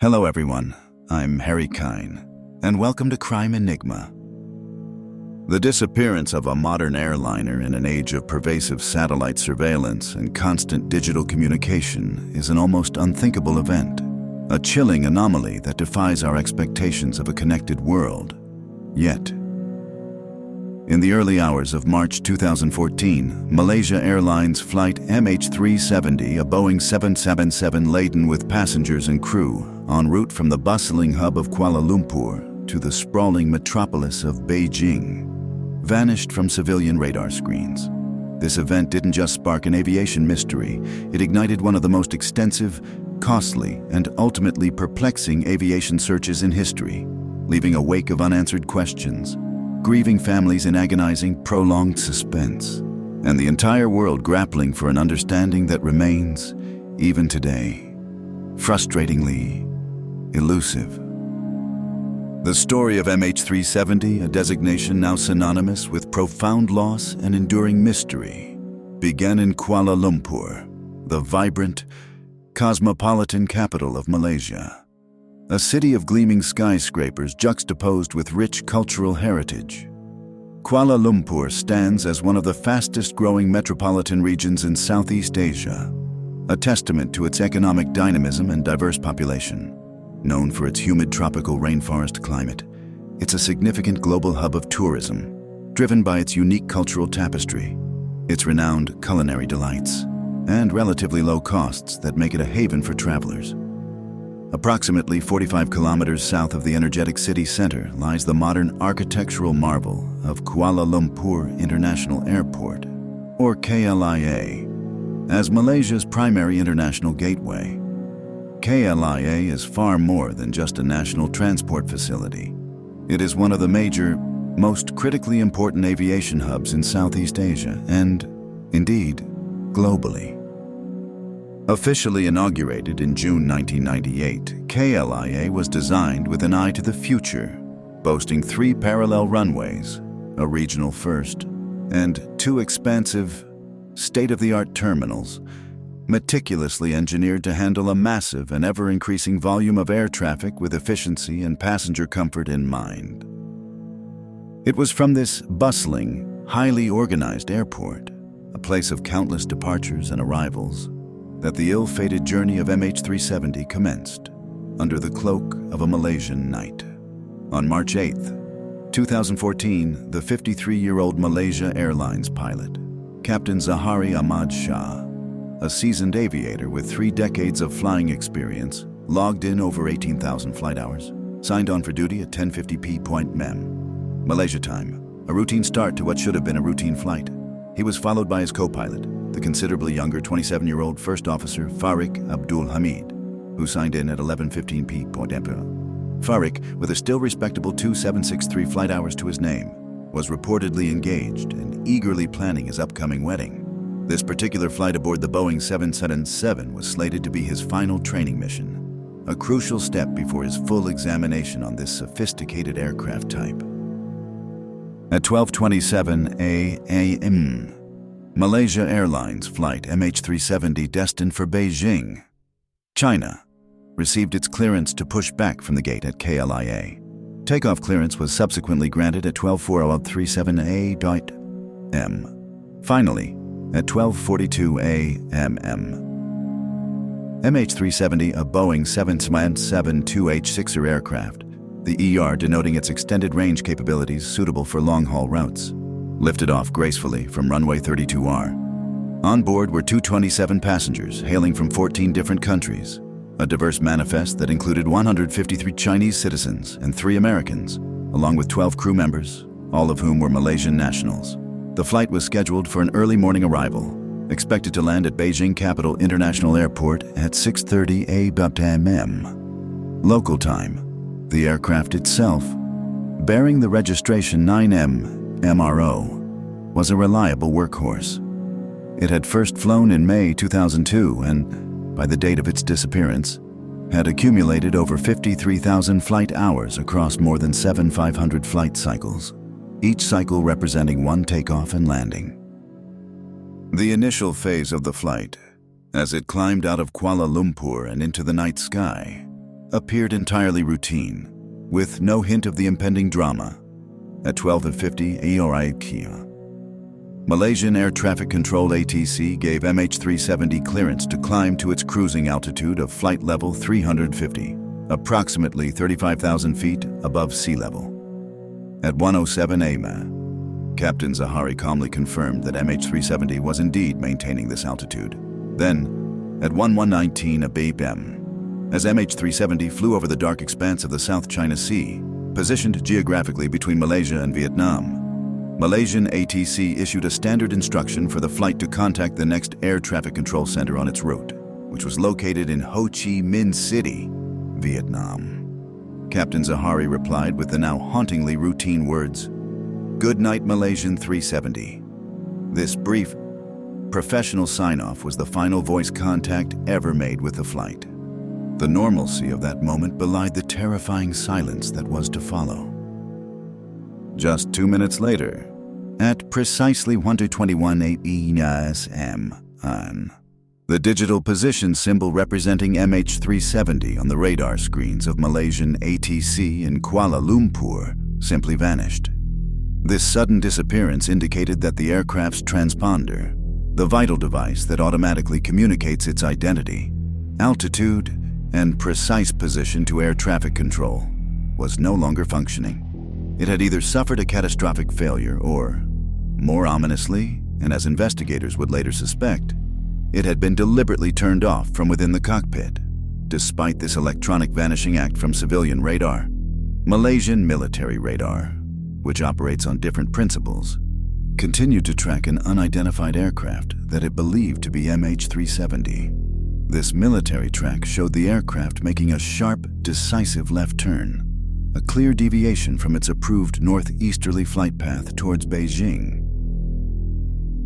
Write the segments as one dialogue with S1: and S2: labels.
S1: Hello everyone, I'm Harry Kine, and welcome to Crime Enigma. The disappearance of a modern airliner in an age of pervasive satellite surveillance and constant digital communication is an almost unthinkable event, a chilling anomaly that defies our expectations of a connected world. Yet, in the early hours of March 2014, Malaysia Airlines Flight MH370, a Boeing 777 laden with passengers and crew, en route from the bustling hub of Kuala Lumpur to the sprawling metropolis of Beijing, vanished from civilian radar screens. This event didn't just spark an aviation mystery, it ignited one of the most extensive, costly, and ultimately perplexing aviation searches in history, leaving a wake of unanswered questions, grieving families in agonizing, prolonged suspense, and the entire world grappling for an understanding that remains, even today, frustratingly elusive. The story of MH370, a designation now synonymous with profound loss and enduring mystery, began in Kuala Lumpur, the vibrant, cosmopolitan capital of Malaysia. A city of gleaming skyscrapers juxtaposed with rich cultural heritage. Kuala Lumpur stands as one of the fastest-growing metropolitan regions in Southeast Asia, a testament to its economic dynamism and diverse population. Known for its humid tropical rainforest climate, it's a significant global hub of tourism, driven by its unique cultural tapestry, its renowned culinary delights, and relatively low costs that make it a haven for travelers. Approximately 45 kilometers south of the energetic city center lies the modern architectural marvel of Kuala Lumpur International Airport, or KLIA, as Malaysia's primary international gateway. KLIA is far more than just a national transport facility. It is one of the major, most critically important aviation hubs in Southeast Asia and, indeed, globally. Officially inaugurated in June 1998, KLIA was designed with an eye to the future, boasting 3 parallel runways, a regional first, and 2 expansive, state-of-the-art terminals, meticulously engineered to handle a massive and ever-increasing volume of air traffic with efficiency and passenger comfort in mind. It was from this bustling, highly organized airport, a place of countless departures and arrivals, that the ill-fated journey of MH370 commenced, under the cloak of a Malaysian night. On March 8, 2014, the 53-year-old Malaysia Airlines pilot, Captain Zahari Ahmad Shah, a seasoned aviator with 3 decades of flying experience, logged in over 18,000 flight hours, signed on for duty at 10:50 p.m. Malaysia time, a routine start to what should have been a routine flight. He was followed by his co-pilot, the considerably younger 27-year-old First Officer Farik Abdul Hamid, who signed in at 11:15 p.m. Farik, with a still respectable 2763 flight hours to his name, was reportedly engaged and eagerly planning his upcoming wedding. This particular flight aboard the Boeing 777 was slated to be his final training mission, a crucial step before his full examination on this sophisticated aircraft type. At 12:27 a.m., Malaysia Airlines Flight MH370 destined for Beijing, China, received its clearance to push back from the gate at KLIA. Takeoff clearance was subsequently granted at 12:40:37 a.m. Finally, at 12:42 a.m. MH370, a Boeing 777-2H6er aircraft, the ER denoting its extended range capabilities suitable for long-haul routes, lifted off gracefully from runway 32R. On board were 227 passengers hailing from 14 different countries, a diverse manifest that included 153 Chinese citizens and 3 Americans, along with 12 crew members, all of whom were Malaysian nationals. The flight was scheduled for an early morning arrival, expected to land at Beijing Capital International Airport at 6:30 a.m. local time. The aircraft itself, bearing the registration 9M MRO, was a reliable workhorse. It had first flown in May 2002 and, by the date of its disappearance, had accumulated over 53,000 flight hours across more than 7,500 flight cycles, each cycle representing 1 takeoff and landing. The initial phase of the flight, as it climbed out of Kuala Lumpur and into the night sky, appeared entirely routine, with no hint of the impending drama. At 12:50 AOIQ, Malaysian Air Traffic Control ATC gave MH370 clearance to climb to its cruising altitude of flight level 350, approximately 35,000 feet above sea level. At 1:07 AM, Captain Zahari calmly confirmed that MH370 was indeed maintaining this altitude. Then, at 11:19 AM, as MH370 flew over the dark expanse of the South China Sea, positioned geographically between Malaysia and Vietnam, Malaysian ATC issued a standard instruction for the flight to contact the next air traffic control center on its route, which was located in Ho Chi Minh City, Vietnam. Captain Zahari replied with the now hauntingly routine words, "Good night, Malaysian 370. This brief, professional sign-off was the final voice contact ever made with the flight. The normalcy of that moment belied the terrifying silence that was to follow. Just 2 minutes later, at precisely 1:21 AM, the digital position symbol representing MH370 on the radar screens of Malaysian ATC in Kuala Lumpur simply vanished. This sudden disappearance indicated that the aircraft's transponder, the vital device that automatically communicates its identity, altitude, and precise position to air traffic control, was no longer functioning. It had either suffered a catastrophic failure or, more ominously, and as investigators would later suspect, it had been deliberately turned off from within the cockpit. Despite this electronic vanishing act from civilian radar, Malaysian military radar, which operates on different principles, continued to track an unidentified aircraft that it believed to be MH370. This military track showed the aircraft making a sharp, decisive left turn, a clear deviation from its approved northeasterly flight path towards Beijing.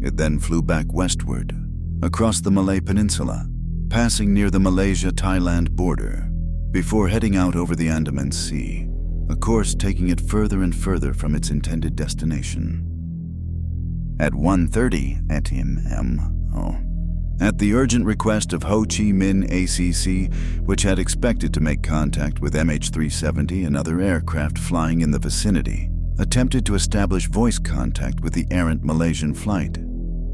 S1: It then flew back westward, across the Malay Peninsula, passing near the Malaysia-Thailand border, before heading out over the Andaman Sea, a course taking it further and further from its intended destination. At 1:30 AM, at the urgent request of Ho Chi Minh ACC, which had expected to make contact with MH370 and other aircraft flying in the vicinity, attempted to establish voice contact with the errant Malaysian flight.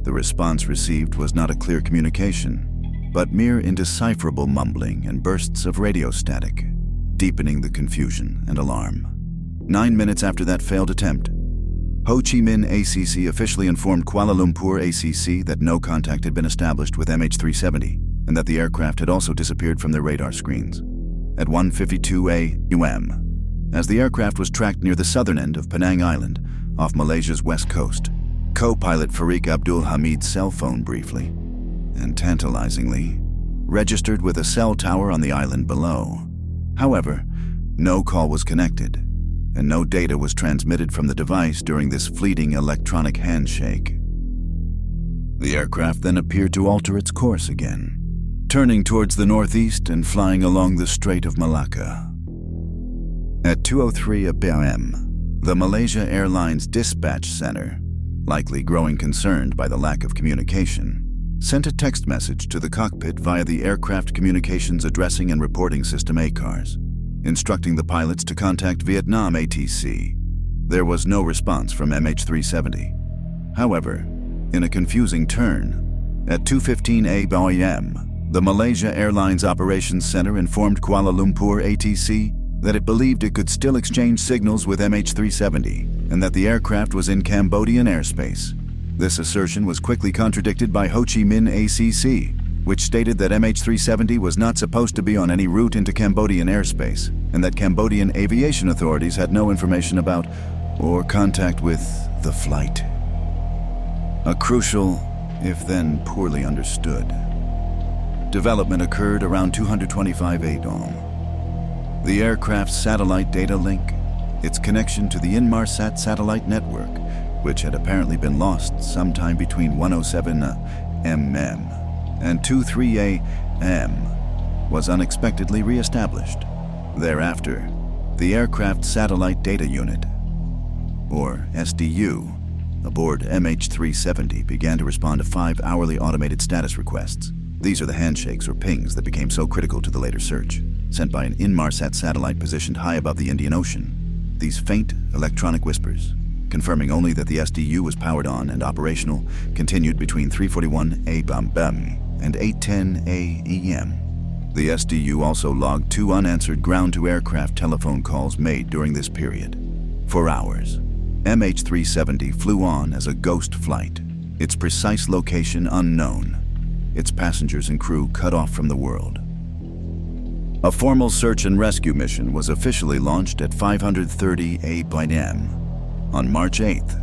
S1: The response received was not a clear communication, but mere indecipherable mumbling and bursts of radio static, deepening the confusion and alarm. 9 minutes after that failed attempt, Ho Chi Minh ACC officially informed Kuala Lumpur ACC that no contact had been established with MH370 and that the aircraft had also disappeared from their radar screens. At 1:52 AM, as the aircraft was tracked near the southern end of Penang Island, off Malaysia's west coast, co-pilot Farik Abdul Hamid's cell phone briefly, and tantalizingly, registered with a cell tower on the island below. However, no call was connected, and no data was transmitted from the device during this fleeting electronic handshake. The aircraft then appeared to alter its course again, turning towards the northeast and flying along the Strait of Malacca. At 2:03 AM, the Malaysia Airlines Dispatch Center, likely growing concerned by the lack of communication, sent a text message to the cockpit via the Aircraft Communications Addressing and Reporting System ACARS, instructing the pilots to contact Vietnam ATC. There was no response from MH370. However, in a confusing turn, at 2:15 AM, the Malaysia Airlines Operations Center informed Kuala Lumpur ATC that it believed it could still exchange signals with MH370 and that the aircraft was in Cambodian airspace. This assertion was quickly contradicted by Ho Chi Minh ACC, which stated that MH370 was not supposed to be on any route into Cambodian airspace and that Cambodian aviation authorities had no information about or contact with the flight. A crucial, if then poorly understood, development occurred around 225 AM. The aircraft's satellite data link, its connection to the Inmarsat satellite network, which had apparently been lost sometime between 1:07 AM and 2:03 AM, was unexpectedly re-established. Thereafter, the Aircraft Satellite Data Unit, or SDU, aboard MH370 began to respond to 5 hourly automated status requests. These are the handshakes or pings that became so critical to the later search. sent by an Inmarsat satellite positioned high above the Indian Ocean. These faint electronic whispers, confirming only that the SDU was powered on and operational, continued between 3:41 a.m. and 8:10 a.m. The SDU also logged 2 unanswered ground-to-aircraft telephone calls made during this period. For hours, MH370 flew on as a ghost flight, its precise location unknown, its passengers and crew cut off from the world. A formal search and rescue mission was officially launched at 5:30 a.m. on March 8th,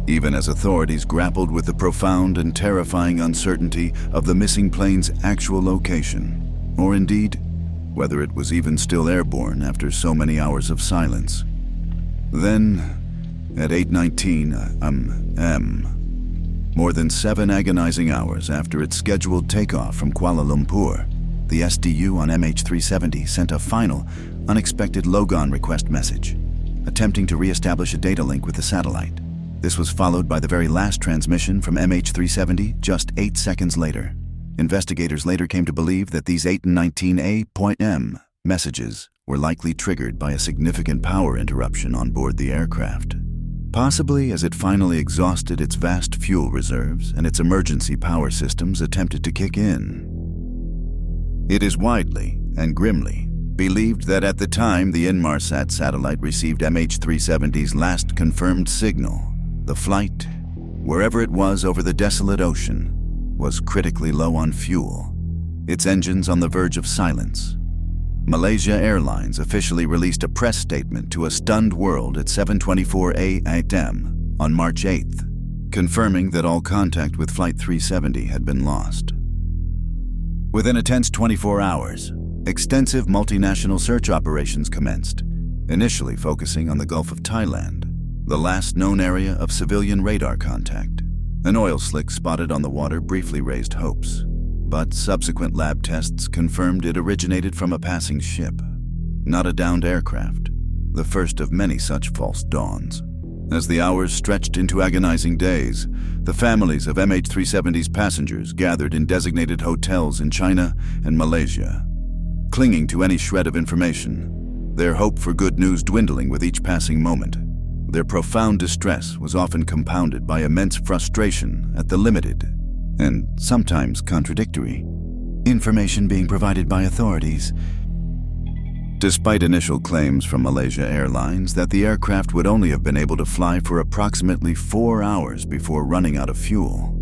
S1: even as authorities grappled with the profound and terrifying uncertainty of the missing plane's actual location, or indeed, whether it was even still airborne after so many hours of silence. Then, at 8:19 am, more than 7 agonizing hours after its scheduled takeoff from Kuala Lumpur, the SDU on MH370 sent a final, unexpected logon request message, attempting to re-establish a data link with the satellite. This was followed by the very last transmission from MH370 just 8 seconds later. Investigators later came to believe that these 8:19 a.m. messages were likely triggered by a significant power interruption on board the aircraft, possibly as it finally exhausted its vast fuel reserves and its emergency power systems attempted to kick in. It is widely and grimly believed that at the time the Inmarsat satellite received MH370's last confirmed signal, the flight, wherever it was over the desolate ocean, was critically low on fuel, its engines on the verge of silence. Malaysia Airlines officially released a press statement to a stunned world at 7:24 a.m. on March 8th, confirming that all contact with Flight 370 had been lost. Within a tense 24 hours, extensive multinational search operations commenced, initially focusing on the Gulf of Thailand, the last known area of civilian radar contact. An oil slick spotted on the water briefly raised hopes, but subsequent lab tests confirmed it originated from a passing ship, not a downed aircraft, the first of many such false dawns. As the hours stretched into agonizing days, the families of MH370's passengers gathered in designated hotels in China and Malaysia, clinging to any shred of information, their hope for good news dwindling with each passing moment. Their profound distress was often compounded by immense frustration at the limited, and sometimes contradictory, information being provided by authorities. Despite initial claims from Malaysia Airlines that the aircraft would only have been able to fly for approximately 4 hours before running out of fuel,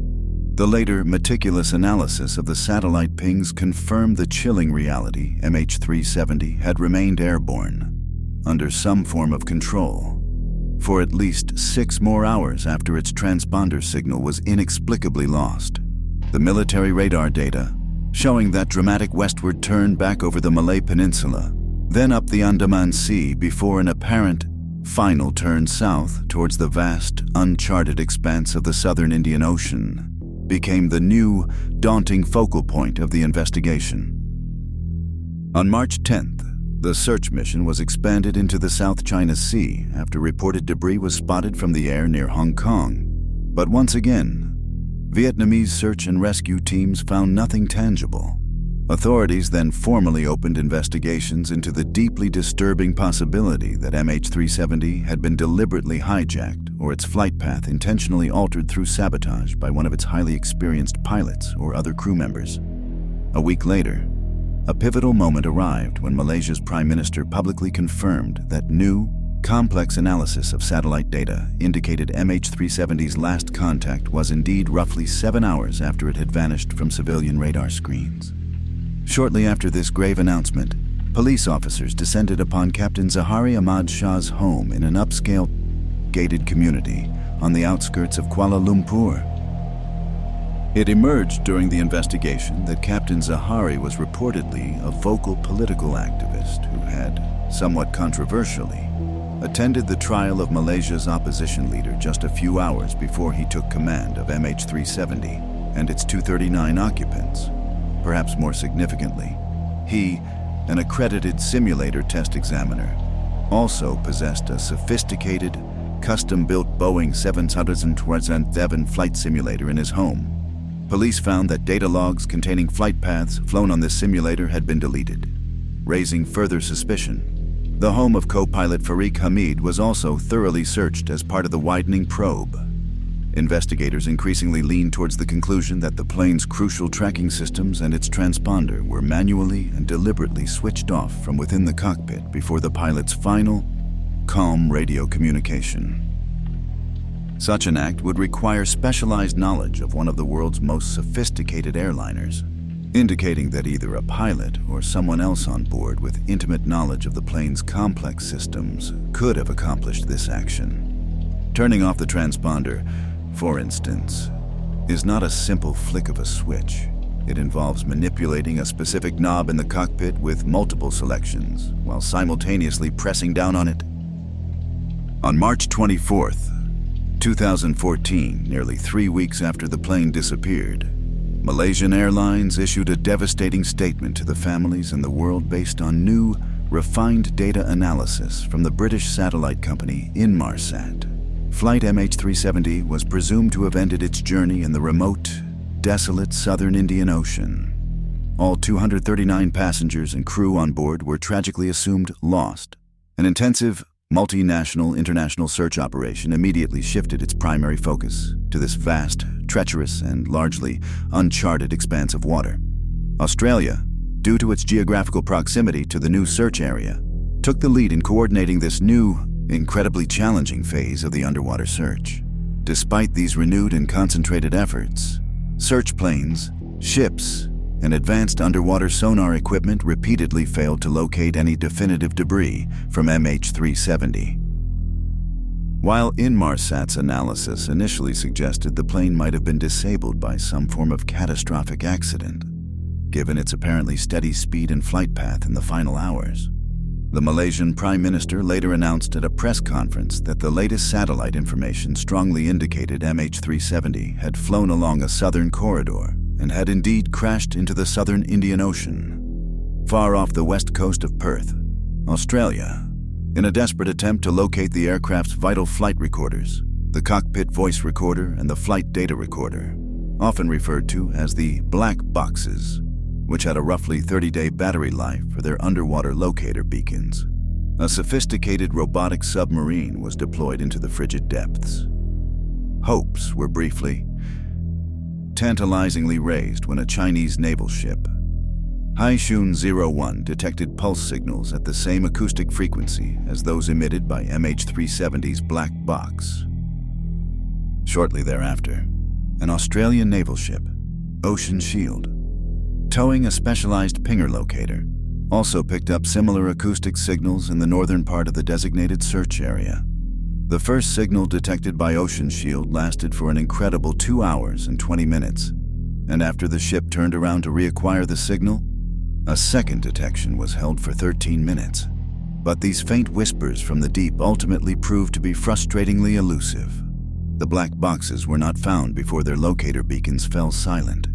S1: the later meticulous analysis of the satellite pings confirmed the chilling reality MH370 had remained airborne, under some form of control, for at least 6 more hours after its transponder signal was inexplicably lost. The military radar data, showing that dramatic westward turn back over the Malay Peninsula, then up the Andaman Sea before an apparent final turn south towards the vast, uncharted expanse of the southern Indian Ocean, became the new, daunting focal point of the investigation. On March 10th, the search mission was expanded into the South China Sea after reported debris was spotted from the air near Hong Kong. But once again, Vietnamese search and rescue teams found nothing tangible. Authorities then formally opened investigations into the deeply disturbing possibility that MH370 had been deliberately hijacked or its flight path intentionally altered through sabotage by one of its highly experienced pilots or other crew members. A week later, a pivotal moment arrived when Malaysia's Prime Minister publicly confirmed that new, complex analysis of satellite data indicated MH370's last contact was indeed roughly 7 hours after it had vanished from civilian radar screens. Shortly after this grave announcement, police officers descended upon Captain Zahari Ahmad Shah's home in an upscale, gated community on the outskirts of Kuala Lumpur. It emerged during the investigation that Captain Zahari was reportedly a vocal political activist who had, somewhat controversially, attended the trial of Malaysia's opposition leader just a few hours before he took command of MH370 and its 239 occupants. Perhaps more significantly, he, an accredited simulator test examiner, also possessed a sophisticated, custom-built Boeing 727 flight simulator in his home. Police found that data logs containing flight paths flown on this simulator had been deleted. raising further suspicion. The home of co-pilot Farik Hamid was also thoroughly searched as part of the widening probe. Investigators increasingly leaned towards the conclusion that the plane's crucial tracking systems and its transponder were manually and deliberately switched off from within the cockpit before the pilot's final, calm radio communication. Such an act would require specialized knowledge of one of the world's most sophisticated airliners, indicating that either a pilot or someone else on board with intimate knowledge of the plane's complex systems could have accomplished this action. Turning off the transponder, for instance, is not a simple flick of a switch. It involves manipulating a specific knob in the cockpit with multiple selections, while simultaneously pressing down on it. On March 24th, 2014, nearly 3 weeks after the plane disappeared, Malaysian Airlines issued a devastating statement to the families and the world based on new, refined data analysis from the British satellite company Inmarsat. Flight MH370 was presumed to have ended its journey in the remote, desolate southern Indian Ocean. All 239 passengers and crew on board were tragically assumed lost. An intensive, multinational international search operation immediately shifted its primary focus to this vast, treacherous, and largely uncharted expanse of water. Australia, due to its geographical proximity to the new search area, took the lead in coordinating this new, incredibly challenging phase of the underwater search. Despite these renewed and concentrated efforts, search planes, ships, and advanced underwater sonar equipment repeatedly failed to locate any definitive debris from MH370. While Inmarsat's analysis initially suggested the plane might have been disabled by some form of catastrophic accident, given its apparently steady speed and flight path in the final hours, the Malaysian Prime Minister later announced at a press conference that the latest satellite information strongly indicated MH370 had flown along a southern corridor and had indeed crashed into the southern Indian Ocean, far off the west coast of Perth, Australia. In a desperate attempt to locate the aircraft's vital flight recorders, the cockpit voice recorder and the flight data recorder, often referred to as the black boxes, which had a roughly 30-day battery life for their underwater locator beacons, a sophisticated robotic submarine was deployed into the frigid depths. Hopes were briefly, tantalizingly raised when a Chinese naval ship, Haishun 01, detected pulse signals at the same acoustic frequency as those emitted by MH370's black box. Shortly thereafter, an Australian naval ship, Ocean Shield, towing a specialized pinger locator, also picked up similar acoustic signals in the northern part of the designated search area. The first signal detected by Ocean Shield lasted for an incredible 2 hours and 20 minutes, and after the ship turned around to reacquire the signal, a second detection was held for 13 minutes. But these faint whispers from the deep ultimately proved to be frustratingly elusive. The black boxes were not found before their locator beacons fell silent.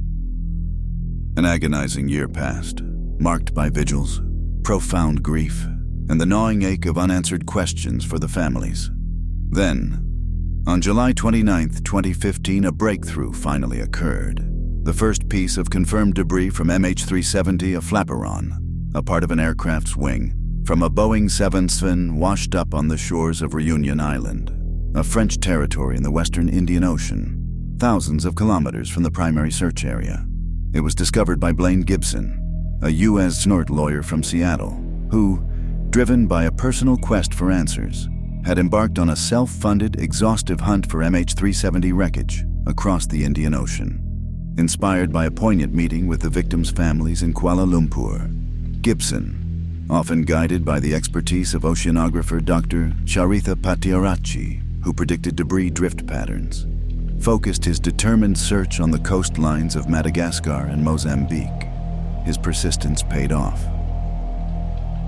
S1: An agonizing year passed, marked by vigils, profound grief, and the gnawing ache of unanswered questions for the families. Then, on July 29, 2015, a breakthrough finally occurred. The first piece of confirmed debris from MH370, a flaperon, a part of an aircraft's wing, from a Boeing 777 washed up on the shores of Reunion Island, a French territory in the western Indian Ocean, thousands of kilometers from the primary search area. It was discovered by Blaine Gibson, a U.S. snort lawyer from Seattle, who, driven by a personal quest for answers, had embarked on a self-funded, exhaustive hunt for MH370 wreckage across the Indian Ocean. Inspired by a poignant meeting with the victims' families in Kuala Lumpur, Gibson, often guided by the expertise of oceanographer Dr. Charitha Patiarachi, who predicted debris drift patterns, focused his determined search on the coastlines of Madagascar and Mozambique. His persistence paid off.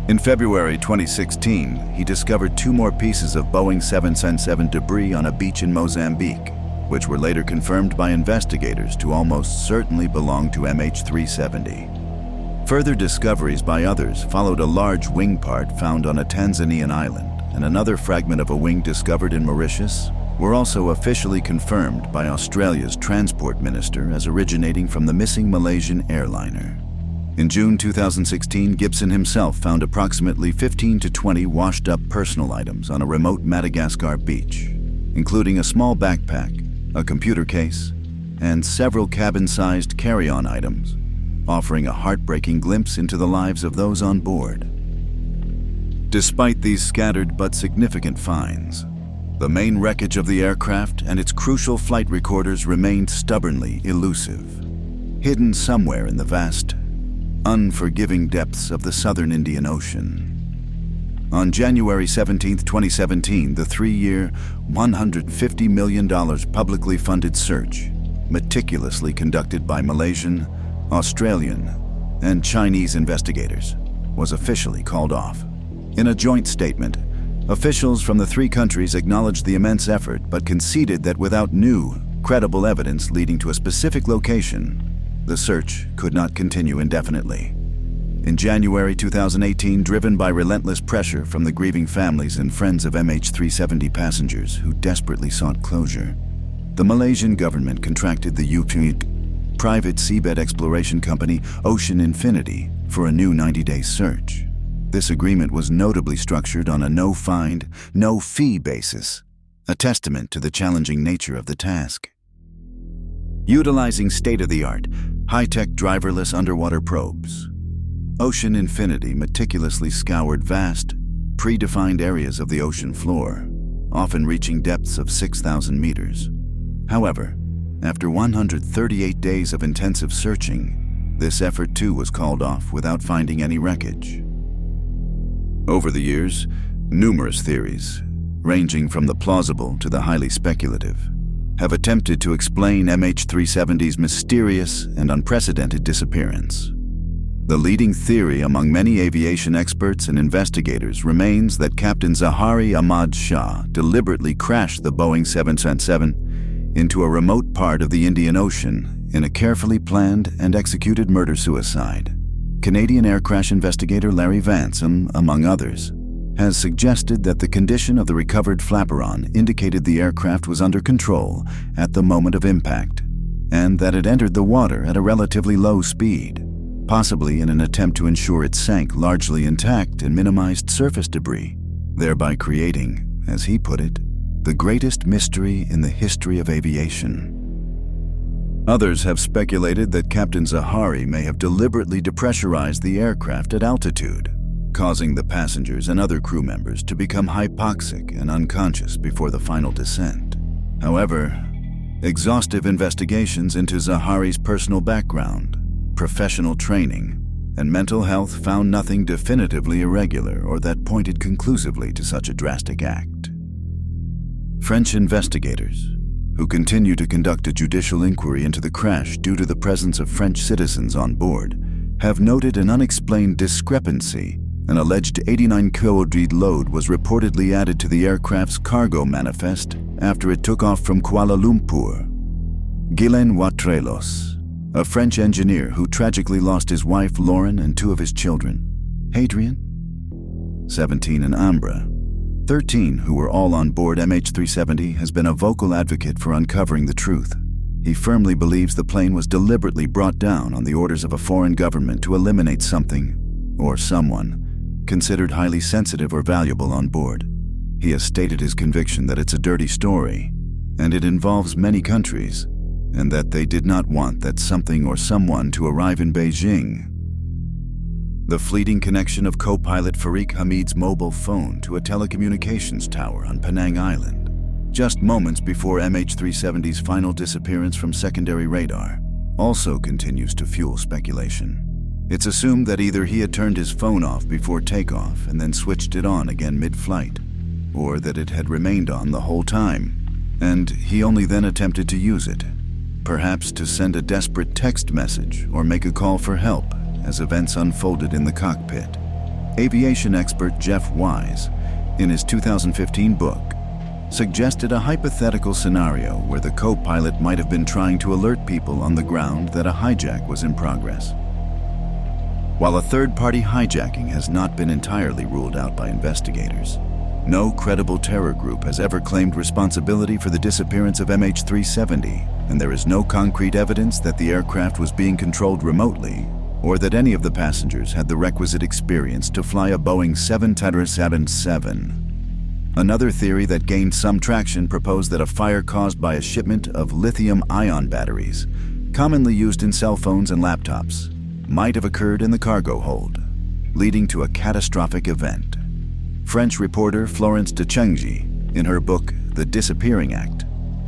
S1: In February 2016, he discovered 2 more pieces of Boeing 777 debris on a beach in Mozambique, which were later confirmed by investigators to almost certainly belong to MH370. Further discoveries by others followed a large wing part found on a Tanzanian island, and another fragment of a wing discovered in Mauritius were also officially confirmed by Australia's Transport Minister as originating from the missing Malaysian airliner. In June 2016, Gibson himself found approximately 15 to 20 washed-up personal items on a remote Madagascar beach, including a small backpack, a computer case, and several cabin-sized carry-on items, offering a heartbreaking glimpse into the lives of those on board. Despite these scattered but significant finds, the main wreckage of the aircraft and its crucial flight recorders remained stubbornly elusive, hidden somewhere in the vast, unforgiving depths of the southern Indian Ocean. On January 17, 2017, the 3-year, $150 million publicly funded search, meticulously conducted by Malaysian, Australian, and Chinese investigators, was officially called off. In a joint statement, officials from the 3 countries acknowledged the immense effort but conceded that without new, credible evidence leading to a specific location, the search could not continue indefinitely. In January 2018, driven by relentless pressure from the grieving families and friends of MH370 passengers who desperately sought closure, the Malaysian government contracted the UP private seabed exploration company Ocean Infinity for a new 90-day search. This agreement was notably structured on a no-find, no-fee basis, a testament to the challenging nature of the task. Utilizing state-of-the-art, high-tech driverless underwater probes, Ocean Infinity meticulously scoured vast, predefined areas of the ocean floor, often reaching depths of 6,000 meters. However, after 138 days of intensive searching, this effort too was called off without finding any wreckage. Over the years, numerous theories, ranging from the plausible to the highly speculative, have attempted to explain MH370's mysterious and unprecedented disappearance. The leading theory among many aviation experts and investigators remains that Captain Zahari Ahmad Shah deliberately crashed the Boeing 777 into a remote part of the Indian Ocean in a carefully planned and executed murder-suicide. Canadian air crash investigator Larry Vansom, among others, has suggested that the condition of the recovered flaperon indicated the aircraft was under control at the moment of impact, and that it entered the water at a relatively low speed, possibly in an attempt to ensure it sank largely intact and minimized surface debris, thereby creating, as he put it, the greatest mystery in the history of aviation. Others have speculated that Captain Zahari may have deliberately depressurized the aircraft at altitude, causing the passengers and other crew members to become hypoxic and unconscious before the final descent. However, exhaustive investigations into Zahari's personal background, professional training, and mental health found nothing definitively irregular or that pointed conclusively to such a drastic act. French investigators, who continue to conduct a judicial inquiry into the crash due to the presence of French citizens on board, have noted an unexplained discrepancy. An alleged 89 kg load was reportedly added to the aircraft's cargo manifest after it took off from Kuala Lumpur. Guylain Wautrelos, a French engineer who tragically lost his wife Lauren and 2 of his children, Hadrian, 17, and Ambra, 13, who were all on board MH370, has been a vocal advocate for uncovering the truth. He firmly believes the plane was deliberately brought down on the orders of a foreign government to eliminate something, or someone, considered highly sensitive or valuable on board. He has stated his conviction that it's a dirty story, and it involves many countries, and that they did not want that something or someone to arrive in Beijing. The fleeting connection of co-pilot Farik Hamid's mobile phone to a telecommunications tower on Penang Island, just moments before MH370's final disappearance from secondary radar, also continues to fuel speculation. It's assumed that either he had turned his phone off before takeoff and then switched it on again mid-flight, or that it had remained on the whole time, and he only then attempted to use it, perhaps to send a desperate text message or make a call for help as events unfolded in the cockpit. Aviation expert Jeff Wise, in his 2015 book, suggested a hypothetical scenario where the co-pilot might have been trying to alert people on the ground that a hijack was in progress. While a third-party hijacking has not been entirely ruled out by investigators, no credible terror group has ever claimed responsibility for the disappearance of MH370, and there is no concrete evidence that the aircraft was being controlled remotely or that any of the passengers had the requisite experience to fly a Boeing 777. Another theory that gained some traction proposed that a fire caused by a shipment of lithium-ion batteries, commonly used in cell phones and laptops, might have occurred in the cargo hold, leading to a catastrophic event. French reporter Florence de Chengji, in her book The Disappearing Act,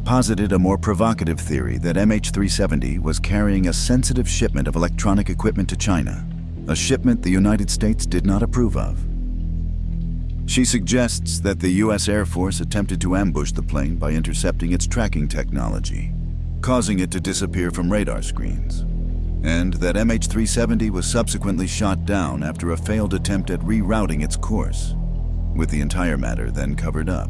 S1: posited a more provocative theory that MH370 was carrying a sensitive shipment of electronic equipment to China, a shipment the United States did not approve of. She suggests that the U.S. Air Force attempted to ambush the plane by intercepting its tracking technology, causing it to disappear from radar screens, and that MH370 was subsequently shot down after a failed attempt at rerouting its course, with the entire matter then covered up.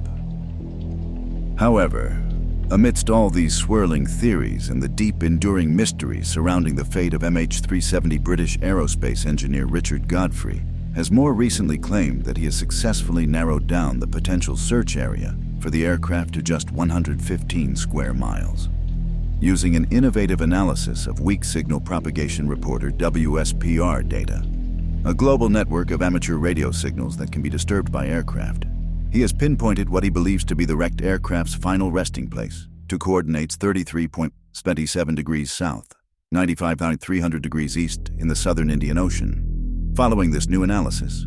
S1: However, amidst all these swirling theories and the deep, enduring mystery surrounding the fate of MH370, British aerospace engineer Richard Godfrey has more recently claimed that he has successfully narrowed down the potential search area for the aircraft to just 115 square miles. Using an innovative analysis of weak signal propagation reporter WSPR data, a global network of amateur radio signals that can be disturbed by aircraft, he has pinpointed what he believes to be the wrecked aircraft's final resting place to coordinates 33.27 degrees south, 95.300 degrees east in the southern Indian Ocean. Following this new analysis,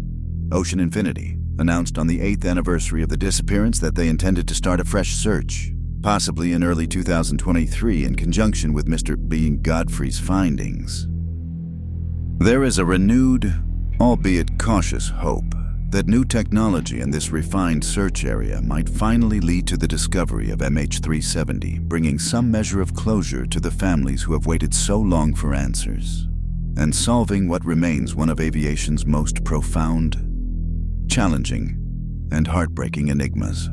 S1: Ocean Infinity announced on the 8th anniversary of the disappearance that they intended to start a fresh search, possibly in early 2023 in conjunction with Mr. Godfrey's findings. There is a renewed, albeit cautious, hope that new technology in this refined search area might finally lead to the discovery of MH370, bringing some measure of closure to the families who have waited so long for answers, and solving what remains one of aviation's most profound, challenging, and heartbreaking enigmas.